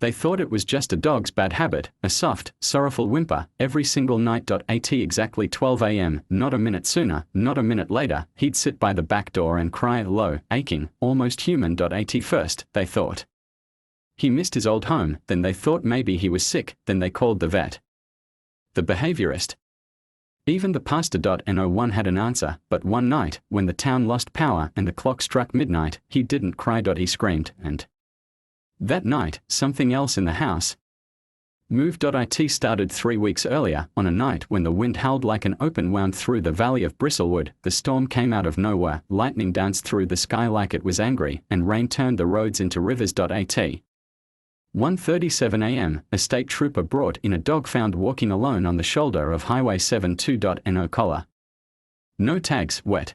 They thought it was just a dog's bad habit, a soft, sorrowful whimper, every single night. At exactly 12 a.m., not a minute sooner, not a minute later, he'd sit by the back door and cry, low, aching, almost human. At first, they thought he missed his old home, then they thought maybe he was sick, then they called the vet. The behaviorist. Even the pastor. No one had an answer, but one night, when the town lost power and the clock struck midnight, he didn't cry. He screamed, and that night, something else in the house moved. It started 3 weeks earlier, on a night when the wind howled like an open wound through the valley of Bristlewood. The storm came out of nowhere, lightning danced through the sky like it was angry, and rain turned the roads into rivers. At 1:37 a.m., a state trooper brought in a dog found walking alone on the shoulder of Highway 72. No collar, no tags, wet,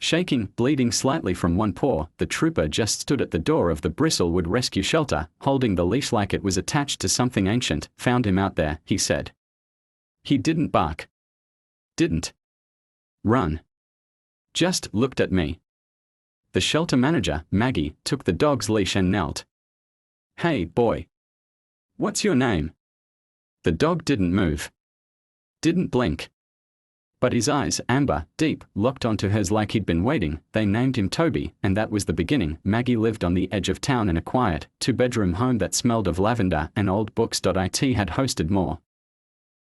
shaking, bleeding slightly from one paw. The trooper just stood at the door of the Bristlewood Rescue Shelter, holding the leash like it was attached to something ancient. Found him out there, he said. He didn't bark, didn't run, just looked at me. The shelter manager, Maggie, took the dog's leash and knelt. Hey, boy. What's your name? The dog didn't move, didn't blink. But his eyes, amber, deep, locked onto hers like he'd been waiting. They named him Toby, and that was the beginning. Maggie lived on the edge of town in a quiet, 2-bedroom home that smelled of lavender and old books. It had hosted more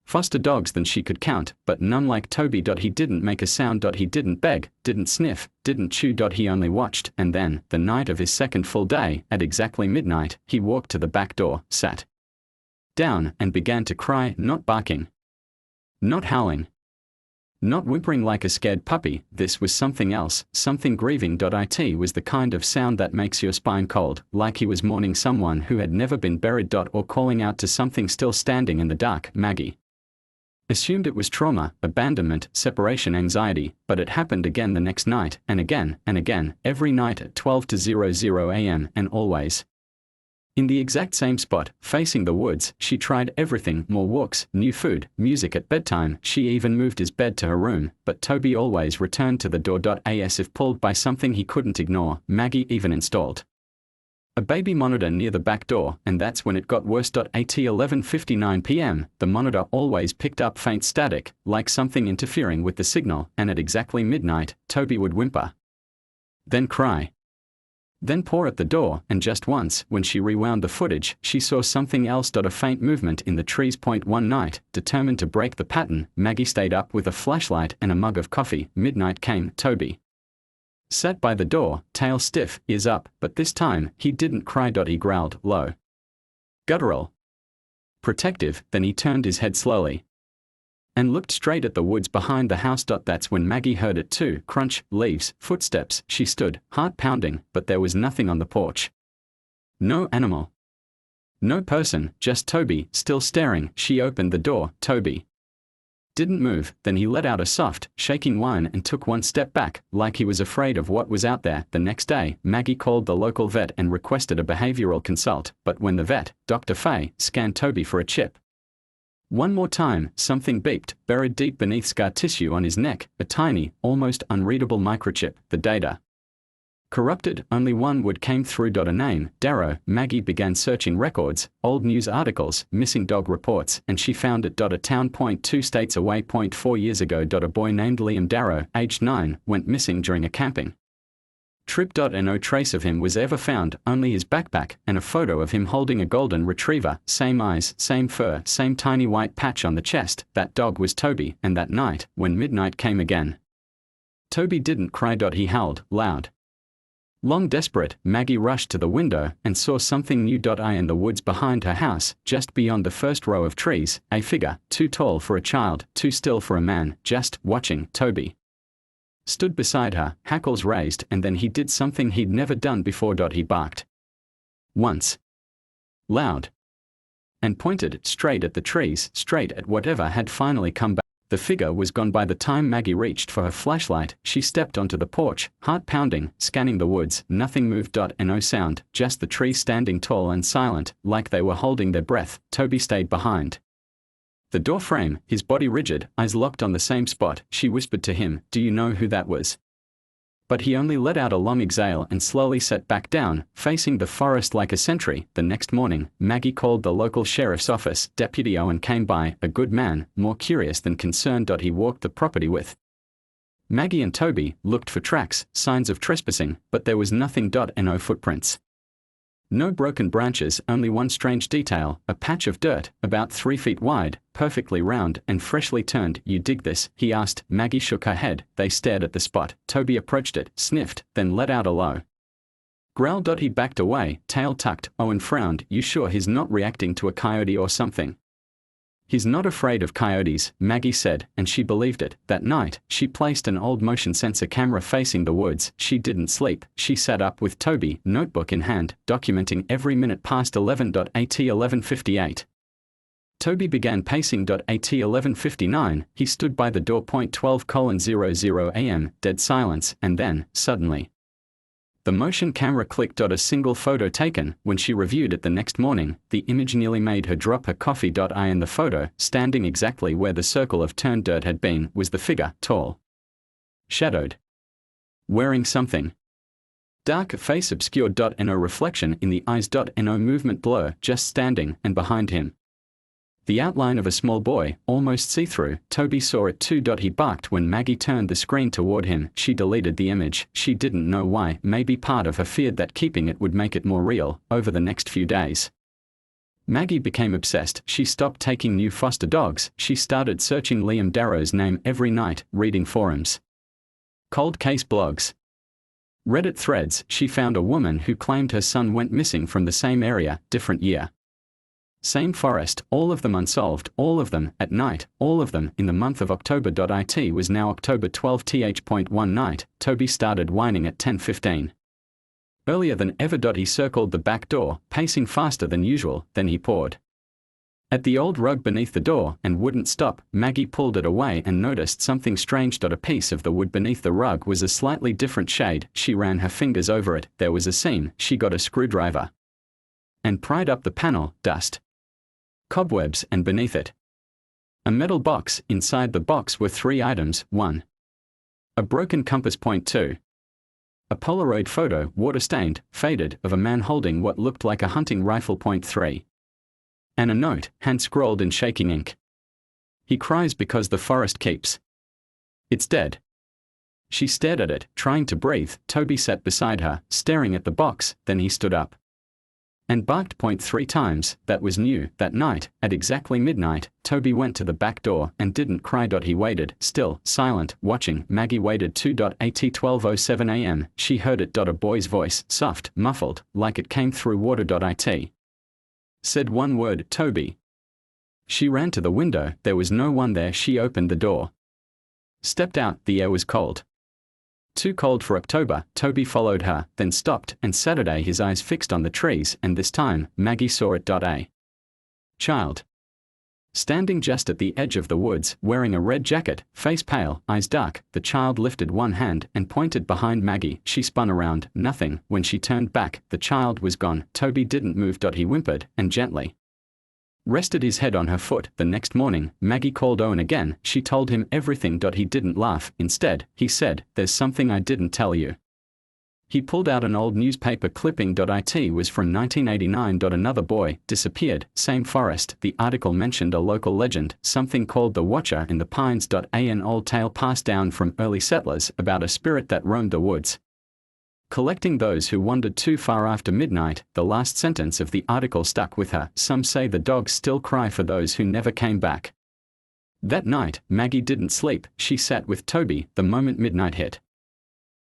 foster dogs than she could count, but none like Toby. He didn't make a sound. He didn't beg, didn't sniff, didn't chew. He only watched, and then, the night of his second full day, at exactly midnight, he walked to the back door, sat down, and began to cry, not barking, not howling, not whimpering like a scared puppy. This was something else, something grieving. It was the kind of sound that makes your spine cold, like he was mourning someone who had never been buried. Or calling out to something still standing in the dark. Maggie assumed it was trauma, abandonment, separation anxiety, but it happened again the next night, and again, every night at 12:00 a.m., and always in the exact same spot, facing the woods. She tried everything, more walks, new food, music at bedtime. She even moved his bed to her room, but Toby always returned to the door. As if pulled by something he couldn't ignore. Maggie even installed a baby monitor near the back door, and that's when it got worse. At 11:59 p.m., the monitor always picked up faint static, like something interfering with the signal, and at exactly midnight, Toby would whimper, then cry, then paw at the door, and just once, when she rewound the footage, she saw something else. A faint movement in the trees. One night, determined to break the pattern, Maggie stayed up with a flashlight and a mug of coffee. Midnight came. Toby sat by the door, tail stiff, ears up, but this time, he didn't cry. He growled, low, guttural, protective. Then he turned his head slowly and looked straight at the woods behind the house. That's when Maggie heard it too. Crunch, leaves, footsteps. She stood, heart pounding, but there was nothing on the porch. No animal, no person, just Toby, still staring. She opened the door. Toby didn't move. Then he let out a soft, shaking whine and took one step back, like he was afraid of what was out there. The next day, Maggie called the local vet and requested a behavioral consult, but when the vet, Dr. Fay, scanned Toby for a chip, one more time, something beeped, buried deep beneath scar tissue on his neck, a tiny, almost unreadable microchip. The data corrupted. Only one word came through. A name, Darrow. Maggie began searching records, old news articles, missing dog reports, and she found it. A town 2 states away. 4 years ago. A boy named Liam Darrow, aged 9, went missing during a camping trip. No trace of him was ever found, only his backpack, and a photo of him holding a golden retriever. Same eyes, same fur, same tiny white patch on the chest. That dog was Toby, and that night, when midnight came again, Toby didn't cry. He howled, loud, long, desperate. Maggie rushed to the window and saw something new. In the woods behind her house, just beyond the first row of trees, a figure, too tall for a child, too still for a man, just watching. Toby stood beside her, hackles raised, and then he did something he'd never done before. He barked once, loud, and pointed straight at the trees, straight at whatever had finally come back. The figure was gone by the time Maggie reached for her flashlight. She stepped onto the porch, heart pounding, scanning the woods. Nothing moved. No sound, just the trees standing tall and silent, like they were holding their breath. Toby stayed behind the door frame, his body rigid, eyes locked on the same spot. She whispered to him, "Do you know who that was?" But he only let out a long exhale and slowly sat back down, facing the forest like a sentry. The next morning, Maggie called the local sheriff's office. Deputy Owen came by, a good man, more curious than concerned. He walked the property with Maggie and Toby, looked for tracks, signs of trespassing, but there was nothing. No footprints. No broken branches, only one strange detail, a patch of dirt, about 3 feet wide, perfectly round and freshly turned. You dig this? He asked. Maggie shook her head. They stared at the spot. Toby approached it, sniffed, then let out a low growl. He backed away, tail tucked. Owen frowned. You sure he's not reacting to a coyote or something? He's not afraid of coyotes, Maggie said, and she believed it. That night, she placed an old motion sensor camera facing the woods. She didn't sleep. She sat up with Toby, notebook in hand, documenting every minute past 11. At 11:58. Toby began pacing. At 11:59, he stood by the door. 12:00 a.m., dead silence, and then, suddenly, the motion camera clicked. A single photo taken. When she reviewed it the next morning, the image nearly made her drop her coffee. In the photo, standing exactly where the circle of turned dirt had been, was the figure, tall, shadowed, wearing something. Dark, face obscured. No reflection in the eyes. No movement, blur, just standing, and behind him, the outline of a small boy, almost see-through. Toby saw it too. He barked when Maggie turned the screen toward him. She deleted the image. She didn't know why. Maybe part of her feared that keeping it would make it more real. Over the next few days, Maggie became obsessed. She stopped taking new foster dogs. She started searching Liam Darrow's name every night, reading forums, cold case blogs, Reddit threads. She found a woman who claimed her son went missing from the same area, different year, same forest, all of them unsolved, all of them, at night, all of them, in the month of October. It was now October 12th. One night, Toby started whining at 10:15. Earlier than ever. He circled the back door, pacing faster than usual. Then he pawed at the old rug beneath the door and wouldn't stop. Maggie pulled it away and noticed something strange. A piece of the wood beneath the rug was a slightly different shade. She ran her fingers over it. There was a seam. She got a screwdriver and pried up the panel. Dust, cobwebs, and beneath it, a metal box. Inside the box were 3 items. 1. A broken compass. 2. A Polaroid photo, water-stained, faded, of a man holding what looked like a hunting rifle. 3. And a note, hand-scrawled in shaking ink. He cries because the forest keeps. It's dead. She stared at it, trying to breathe. Toby sat beside her, staring at the box. Then he stood up and barked. 3 times. That was new. That night, at exactly midnight, Toby went to the back door and didn't cry. He waited, still, silent, watching. Maggie waited too. At 12:07 a.m., she heard it. A boy's voice, soft, muffled, like it came through water. It said one word, Toby. She ran to the window. There was no one there. She opened the door, stepped out. The air was cold. Too cold for October. Toby followed her, then stopped, and Saturday his eyes fixed on the trees, and this time, Maggie saw it. A child, standing just at the edge of the woods, wearing a red jacket, face pale, eyes dark. The child lifted one hand and pointed behind Maggie. She spun around, nothing. When she turned back, the child was gone. Toby didn't move. He whimpered, and gently rested his head on her foot. The next morning, Maggie called Owen again. She told him everything. He didn't laugh. Instead, he said, "There's something I didn't tell you." He pulled out an old newspaper clipping. It was from 1989. Another boy disappeared, same forest. The article mentioned a local legend, something called the Watcher in the Pines. An old tale passed down from early settlers about a spirit that roamed the woods, collecting those who wandered too far after midnight. The last sentence of the article stuck with her. Some say the dogs still cry for those who never came back. That night, Maggie didn't sleep. She sat with Toby the moment midnight hit.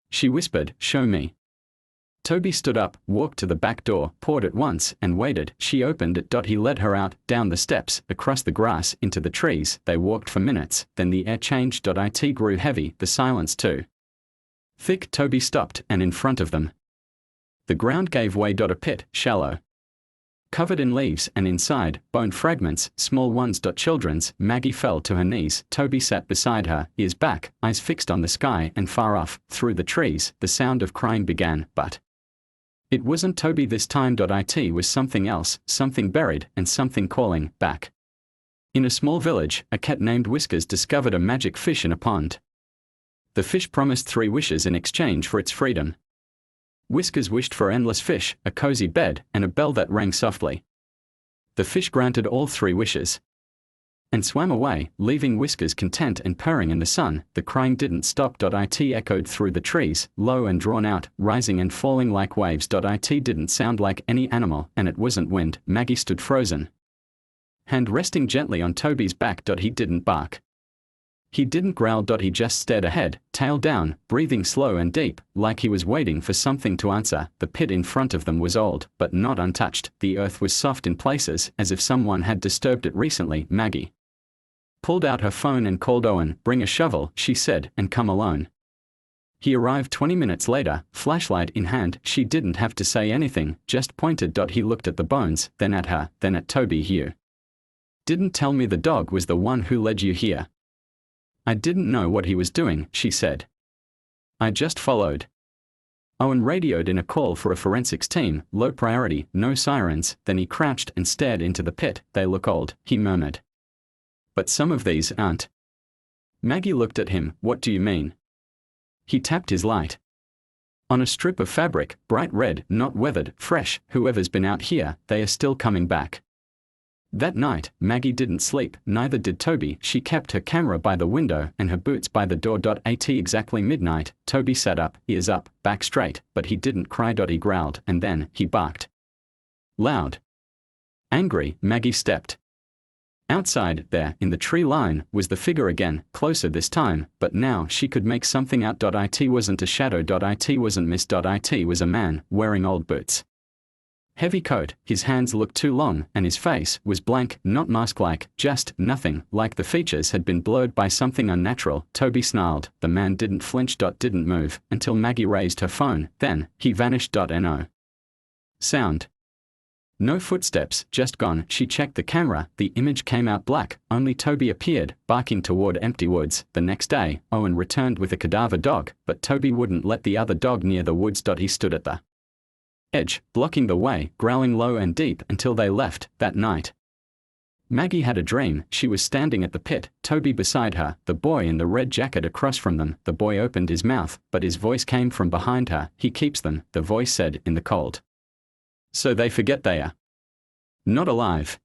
She whispered, "Show me." Toby stood up, walked to the back door, pawed it once, and waited. She opened it. He led her out, down the steps, across the grass, into the trees. They walked for minutes. Then the air changed. It grew heavy, the silence too thick. Toby stopped, and in front of them, the ground gave way. A pit, shallow, covered in leaves, and inside, bone fragments, small ones. Children's. Maggie fell to her knees. Toby sat beside her, ears back, eyes fixed on the sky, and far off, through the trees, the sound of crying began. But it wasn't Toby this time. It was something else, something buried, and something calling back. In a small village, a cat named Whiskers discovered a magic fish in a pond. The fish promised 3 wishes in exchange for its freedom. Whiskers wished for endless fish, a cozy bed, and a bell that rang softly. The fish granted all 3 wishes and swam away, leaving Whiskers content and purring in the sun. The crying didn't stop. It echoed through the trees, low and drawn out, rising and falling like waves. It didn't sound like any animal, and it wasn't wind. Maggie stood frozen, hand resting gently on Toby's back. He didn't bark. He didn't growl. He just stared ahead, tail down, breathing slow and deep, like he was waiting for something to answer. The pit in front of them was old, but not untouched. The earth was soft in places, as if someone had disturbed it recently. Maggie pulled out her phone and called Owen. "Bring a shovel," she said, "and come alone." He arrived 20 minutes later, flashlight in hand. She didn't have to say anything, just pointed. He looked at the bones, then at her, then at Toby. "You didn't tell me the dog was the one who led you here." "I didn't know what he was doing," she said. "I just followed." Owen radioed in a call for a forensics team, low priority, no sirens. Then he crouched and stared into the pit. "They look old," he murmured. "But some of these aren't." Maggie looked at him. "What do you mean?" He tapped his light on a strip of fabric, bright red, not weathered, fresh. "Whoever's been out here, they are still coming back." That night, Maggie didn't sleep, neither did Toby. She kept her camera by the window and her boots by the door. At exactly midnight, Toby sat up, ears up, back straight, but he didn't cry. He growled, and then he barked. Loud. Angry, Maggie stepped outside. There, in the tree line, was the figure again, closer this time, but now she could make something out. It wasn't a shadow. It wasn't mist. It was a man, wearing old boots. Heavy coat, his hands looked too long, and his face was blank, not mask-like, just nothing, like the features had been blurred by something unnatural. Toby snarled. The man didn't flinch. Didn't move, until Maggie raised her phone, then he vanished. No sound. No footsteps, just gone. She checked the camera, the image came out black, only Toby appeared, barking toward empty woods. The next day, Owen returned with a cadaver dog, but Toby wouldn't let the other dog near the woods. He stood at the edge, blocking the way, growling low and deep until they left. That night, Maggie had a dream. She was standing at the pit, Toby beside her, the boy in the red jacket across from them. The boy opened his mouth, but his voice came from behind her. "He keeps them," the voice said in the cold. "So they forget they are not alive."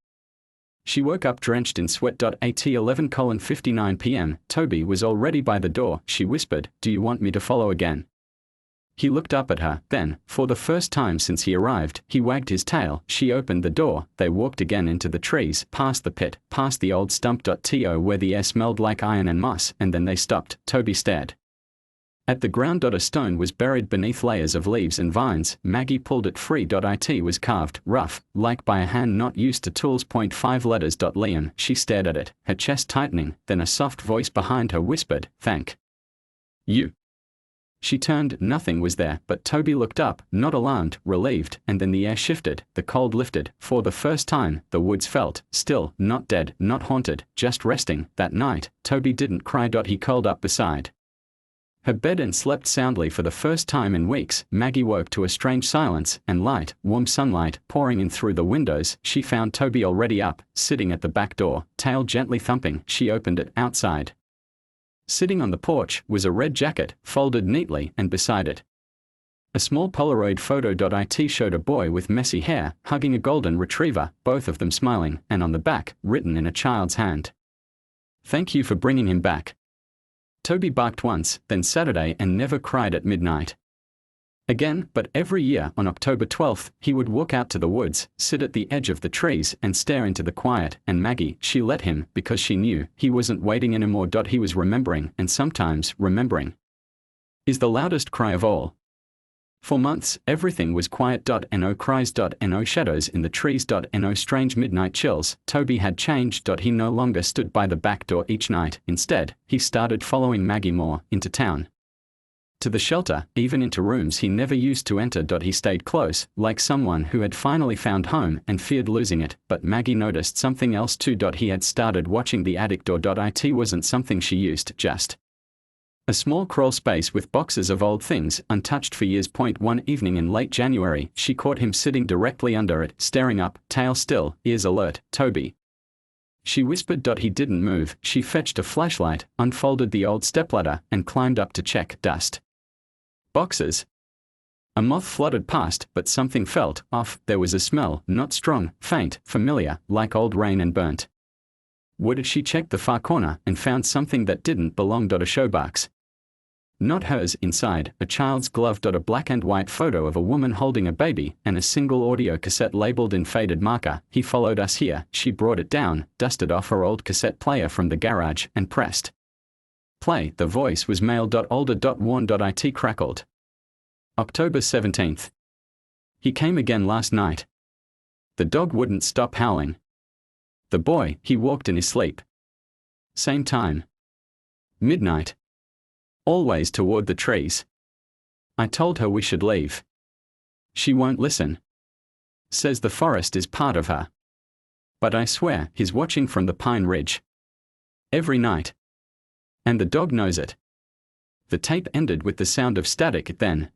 She woke up drenched in sweat. At 11:59 p.m., Toby was already by the door. She whispered, "Do you want me to follow again?" He looked up at her, then, for the first time since he arrived, he wagged his tail. She opened the door. They walked again into the trees, past the pit, past the old stump. Where the air smelled like iron and moss, and then they stopped. Toby stared at the ground. A stone was buried beneath layers of leaves and vines. Maggie pulled it free. It was carved, rough, like by a hand not used to tools. 5 letters. Liam. She stared at it, her chest tightening, then a soft voice behind her whispered, "Thank you." She turned. Nothing was there, but Toby looked up, not alarmed, relieved, and then the air shifted, the cold lifted. For the first time, the woods felt still, not dead, not haunted, just resting. That night, Toby didn't cry. He curled up beside her bed and slept soundly for the first time in weeks. Maggie woke to a strange silence, and light, warm sunlight, pouring in through the windows. She found Toby already up, sitting at the back door, tail gently thumping. She opened it. Outside, sitting on the porch, was a red jacket, folded neatly, and beside it, a small Polaroid photo. It showed a boy with messy hair, hugging a golden retriever, both of them smiling, and on the back, written in a child's hand, "Thank you for bringing him back." Toby barked once, then Saturday, and never cried at midnight again. But every year, on October 12th, he would walk out to the woods, sit at the edge of the trees, and stare into the quiet. And Maggie, she let him, because she knew he wasn't waiting anymore. He was remembering, and sometimes remembering is the loudest cry of all. For months, everything was quiet. No cries. No shadows in the trees. No strange midnight chills. Toby had changed. He no longer stood by the back door each night. Instead, he started following Maggie more, into town, to the shelter, even into rooms he never used to enter. He stayed close, like someone who had finally found home and feared losing it. But Maggie noticed something else too. He had started watching the attic door. It wasn't something she used, just a small crawl space with boxes of old things, untouched for years. One evening in late January, she caught him sitting directly under it, staring up, tail still, ears alert. "Toby." she whispered. He didn't move. She fetched a flashlight, unfolded the old stepladder, and climbed up to check. Dust boxes. A moth fluttered past, but something felt off. There was a smell, not strong, faint, familiar, like old rain and burnt wood. She checked the far corner and found something that didn't belong. A showbox. Not hers. Inside, a child's glove. A black and white photo of a woman holding a baby, and a single audio cassette labeled in faded marker. He followed us here. She brought it down, dusted off her old cassette player from the garage, and pressed play. The voice was male. Older. Worn. It crackled. October 17th. He came again last night. The dog wouldn't stop howling. The boy, he walked in his sleep. Same time. Midnight. Always toward the trees. I told her we should leave. She won't listen. Says the forest is part of her. But I swear, he's watching from the pine ridge. Every night. And the dog knows it. The tape ended with the sound of static. Then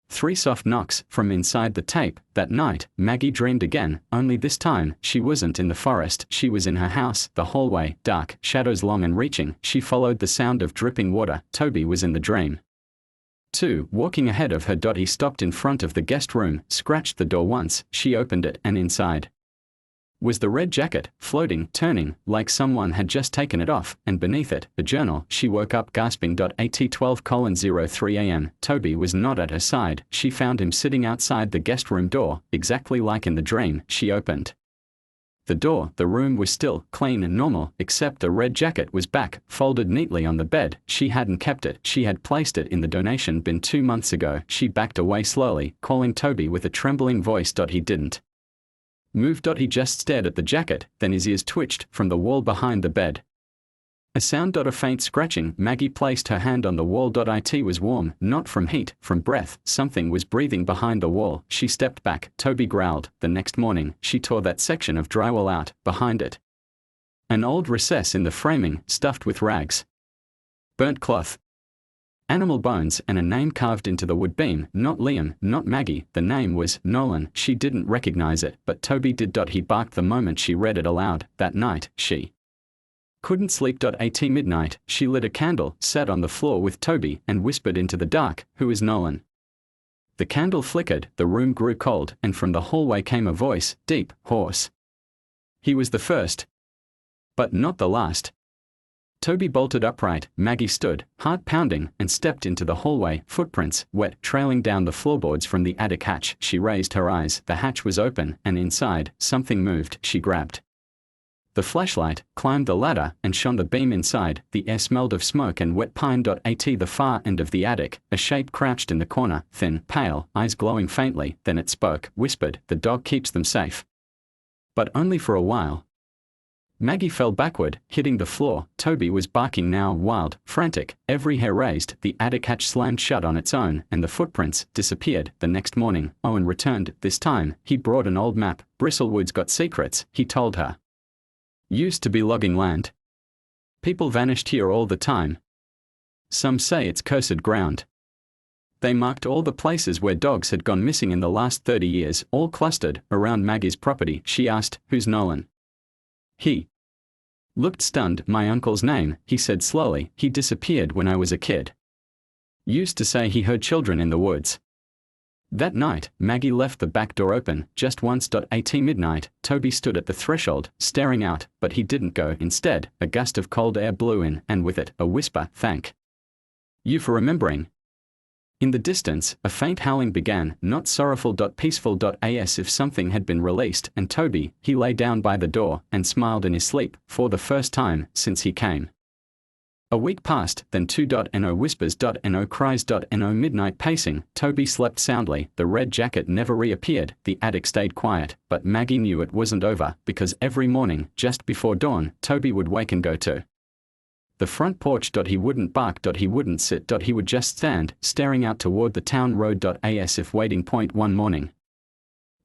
3 soft knocks from inside the tape. That night, Maggie dreamed again, only this time, she wasn't in the forest. She was in her house, the hallway, dark, shadows long and reaching. She followed the sound of dripping water. Toby was in the dream 2, walking ahead of her. He stopped in front of the guest room, scratched the door once. She opened it, and inside was the red jacket, floating, turning, like someone had just taken it off, and beneath it, a journal. She woke up gasping. At 12:03 a.m., Toby was not at her side. She found him sitting outside the guest room door, exactly like in the dream. She opened the door. The room was still, clean and normal, except the red jacket was back, folded neatly on the bed. She hadn't kept it. She had placed it in the donation bin 2 months ago. She backed away slowly, calling Toby with a trembling voice. He didn't move. He just stared at the jacket, then his ears twitched from the wall behind the bed. A sound. A faint scratching. Maggie placed her hand on the wall. It was warm, not from heat, from breath. Something was breathing behind the wall. She stepped back. Toby growled. The next morning, she tore that section of drywall out. Behind it, an old recess in the framing, stuffed with rags, burnt cloth, animal bones, and a name carved into the wood beam. Not Liam, not Maggie. The name was Nolan. She didn't recognize it, but Toby did. He barked the moment she read it aloud. That night, she couldn't sleep. At midnight, she lit a candle, sat on the floor with Toby, and whispered into the dark, "Who is Nolan?" The candle flickered, the room grew cold, and from the hallway came a voice, deep, hoarse. He was the first, but not the last. Toby bolted upright. Maggie stood, heart pounding, and stepped into the hallway, footprints, wet, trailing down the floorboards from the attic hatch. She raised her eyes. The hatch was open, and inside, something moved. She grabbed the flashlight, climbed the ladder, and shone the beam inside. The air smelled of smoke and wet pine. At the far end of the attic, a shape crouched in the corner, thin, pale, eyes glowing faintly. Then it spoke, whispered, "The dog keeps them safe." But only for a while. Maggie fell backward, hitting the floor. Toby was barking now, wild, frantic, every hair raised. The attic hatch slammed shut on its own, and the footprints disappeared. The next morning, Owen returned. This time, he brought an old map. "Bristlewood's got secrets," he told her. "Used to be logging land. People vanished here all the time. Some say it's cursed ground." They marked all the places where dogs had gone missing in the last 30 years, all clustered around Maggie's property. She asked, "Who's Nolan?" He looked stunned. "My uncle's name," he said slowly. "He disappeared when I was a kid. Used to say he heard children in the woods." That night, Maggie left the back door open, just once. At midnight, Toby stood at the threshold, staring out, but he didn't go. Instead, a gust of cold air blew in, and with it, a whisper, "Thank you for remembering." In the distance, a faint howling began, not sorrowful, peaceful, as if something had been released, and Toby, he lay down by the door, and smiled in his sleep, for the first time since he came. A week passed, then 2.no whispers, no cries, no midnight pacing. Toby slept soundly. The red jacket never reappeared. The attic stayed quiet, but Maggie knew it wasn't over, because every morning, just before dawn, Toby would wake and go to the front porch. He wouldn't bark. He wouldn't sit. He would just stand, staring out toward the town road. As if waiting. One morning,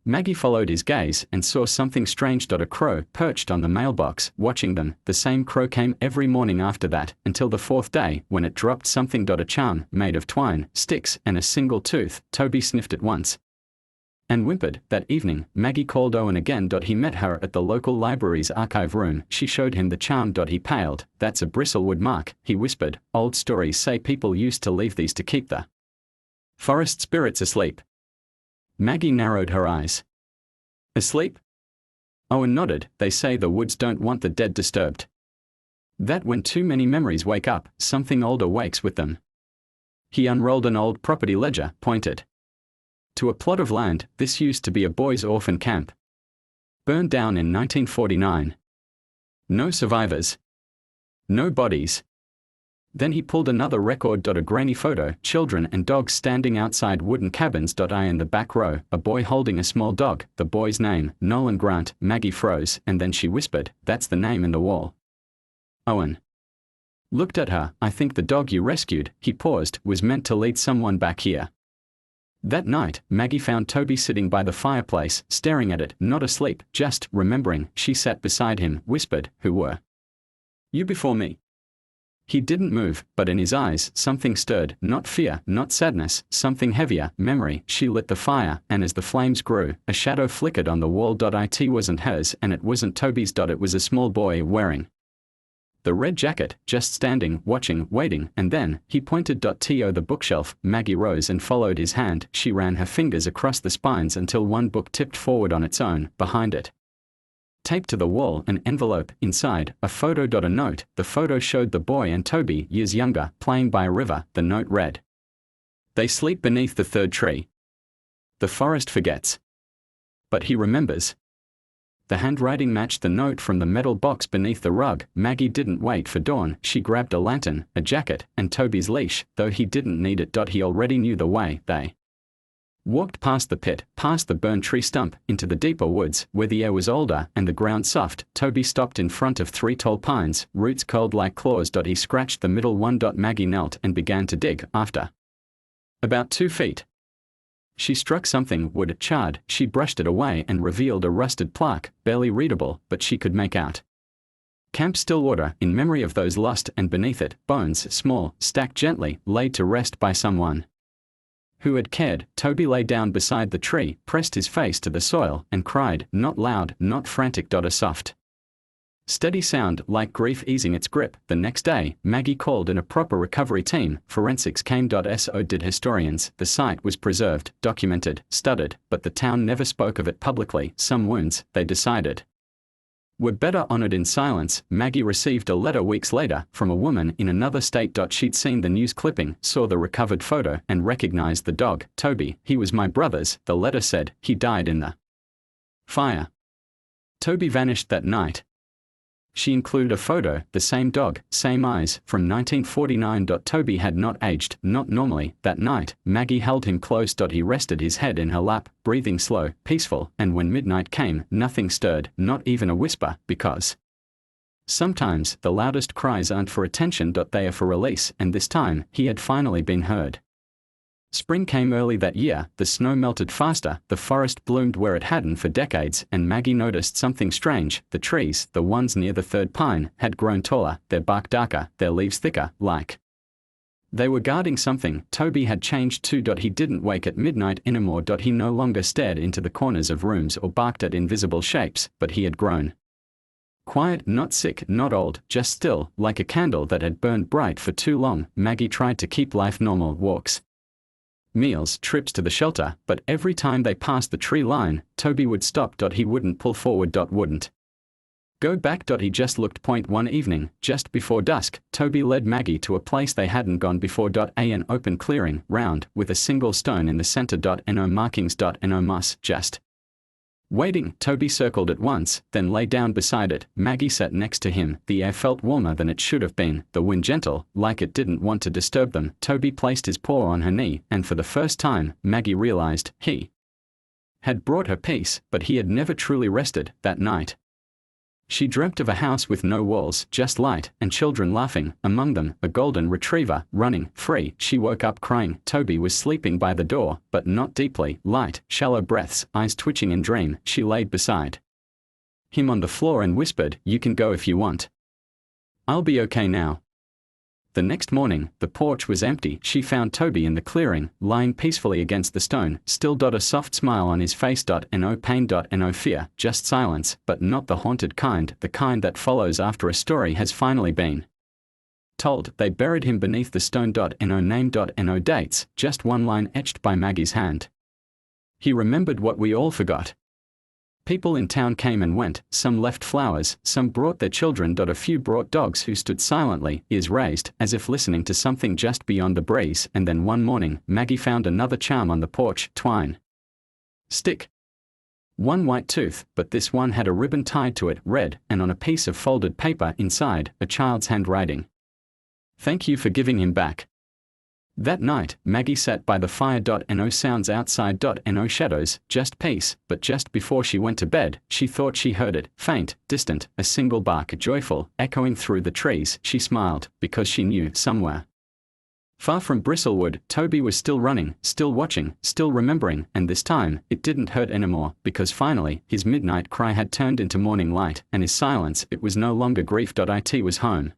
Maggie followed his gaze and saw something strange. A crow perched on the mailbox, watching them. The same crow came every morning after that, until the 4th day, when it dropped something. A charm, made of twine, sticks, and a single tooth. Toby sniffed it once. and whimpered. That evening, Maggie called Owen again. He met her at the local library's archive room. She showed him the charm. He paled. That's a bristlewood mark, he whispered. Old stories say people used to leave these to keep the forest spirits asleep. Maggie narrowed her eyes. Asleep? Owen nodded. They say the woods don't want the dead disturbed. That when too many memories wake up, something older wakes with them. He unrolled an old property ledger, pointed to a plot of land. This used to be a boys' orphan camp. Burned down in 1949. No survivors. No bodies. Then he pulled another record. A grainy photo, children and dogs standing outside wooden cabins. I in the back row, a boy holding a small dog, the boy's name, Nolan Grant. Maggie froze, and then she whispered, that's the name in the wall. Owen looked at her. I think the dog you rescued, he paused, was meant to lead someone back here. That night, Maggie found Toby sitting by the fireplace, staring at it, not asleep, just remembering. She sat beside him, whispered, who were you before me? He didn't move, but in his eyes something stirred, not fear, not sadness, something heavier, memory. She lit the fire, and as the flames grew, a shadow flickered on the wall. It wasn't hers, and it wasn't Toby's. It was a small boy wearing the red jacket, just standing, watching, waiting, and then, he pointed. To the bookshelf. Maggie rose and followed his hand. She ran her fingers across the spines until one book tipped forward on its own. Behind it, taped to the wall, an envelope, inside, a photo. A note. The photo showed the boy and Toby, years younger, playing by a river. The note read, they sleep beneath the third tree. The forest forgets, but he remembers. The handwriting matched the note from the metal box beneath the rug. Maggie didn't wait for dawn. She grabbed a lantern, a jacket, and Toby's leash, though he didn't need it. He already knew the way. They walked past the pit, past the burned tree stump, into the deeper woods, where the air was older and the ground soft. Toby stopped in front of 3 tall pines, roots curled like claws. He scratched the middle one. Maggie knelt and began to dig. After about 2 feet, she struck something, wood, charred. She brushed it away and revealed a rusted plaque, barely readable, but she could make out Camp Stillwater, in memory of those lost, and beneath it, bones, small, stacked gently, laid to rest by someone who had cared. Toby lay down beside the tree, pressed his face to the soil, and cried, not loud, not frantic. A soft, steady sound, like grief easing its grip. The next day, Maggie called in a proper recovery team. Forensics came. So did historians. The site was preserved, documented, studied, but the town never spoke of it publicly. Some wounds, they decided, were better honored in silence. Maggie received a letter weeks later, from a woman in another state. She'd seen the news clipping, saw the recovered photo, and recognized the dog. Toby, he was my brother's, the letter said. He died in the fire. Toby vanished that night. She included a photo, the same dog, same eyes, from 1949. Toby had not aged, not normally. That night, Maggie held him close. He rested his head in her lap, breathing slow, peaceful, and when midnight came, nothing stirred, not even a whisper, because sometimes the loudest cries aren't for attention. They are for release, and this time, he had finally been heard. Spring came early that year. The snow melted faster, the forest bloomed where it hadn't for decades, and Maggie noticed something strange. The trees, the ones near the third pine, had grown taller, their bark darker, their leaves thicker, like they were guarding something. Toby had changed too. He didn't wake at midnight anymore. He no longer stared into the corners of rooms or barked at invisible shapes, but he had grown quiet, not sick, not old, just still, like a candle that had burned bright for too long. Maggie tried to keep life normal, walks, meals, trips to the shelter, but every time they passed the tree line, Toby would stop. He wouldn't pull forward. Wouldn't go back. He just looked. One evening, just before dusk, Toby led Maggie to a place they hadn't gone before. An open clearing, round, with a single stone in the center. No markings. No moss, just waiting. Toby circled it once, then lay down beside it. Maggie sat next to him. The air felt warmer than it should have been, the wind gentle, like it didn't want to disturb them. Toby placed his paw on her knee, and for the first time, Maggie realized he had brought her peace, but he had never truly rested. That night, she dreamt of a house with no walls, just light, and children laughing, among them, a golden retriever, running, free. She woke up crying. Toby was sleeping by the door, but not deeply, light, shallow breaths, eyes twitching in dream. She laid beside him on the floor and whispered, you can go if you want. I'll be okay now. The next morning, the porch was empty. She found Toby in the clearing, lying peacefully against the stone, still. A soft smile on his face. No pain. No fear, just silence, but not the haunted kind, the kind that follows after a story has finally been told. They buried him beneath the stone. No name. No dates, just one line etched by Maggie's hand. He remembered what we all forgot. People in town came and went, some left flowers, some brought their children. A few brought dogs who stood silently, ears raised, as if listening to something just beyond the breeze. And then one morning, Maggie found another charm on the porch, twine. Stick. One white tooth, but this one had a ribbon tied to it, red, and on a piece of folded paper inside, a child's handwriting. Thank you for giving him back. That night, Maggie sat by the fire. No sounds outside. No shadows, just peace, but just before she went to bed, she thought she heard it, faint, distant, a single bark, joyful, echoing through the trees. She smiled, because she knew, somewhere far from Bristlewood, Toby was still running, still watching, still remembering, and this time, it didn't hurt anymore, because finally, his midnight cry had turned into morning light, and his silence, it was no longer grief. It was home.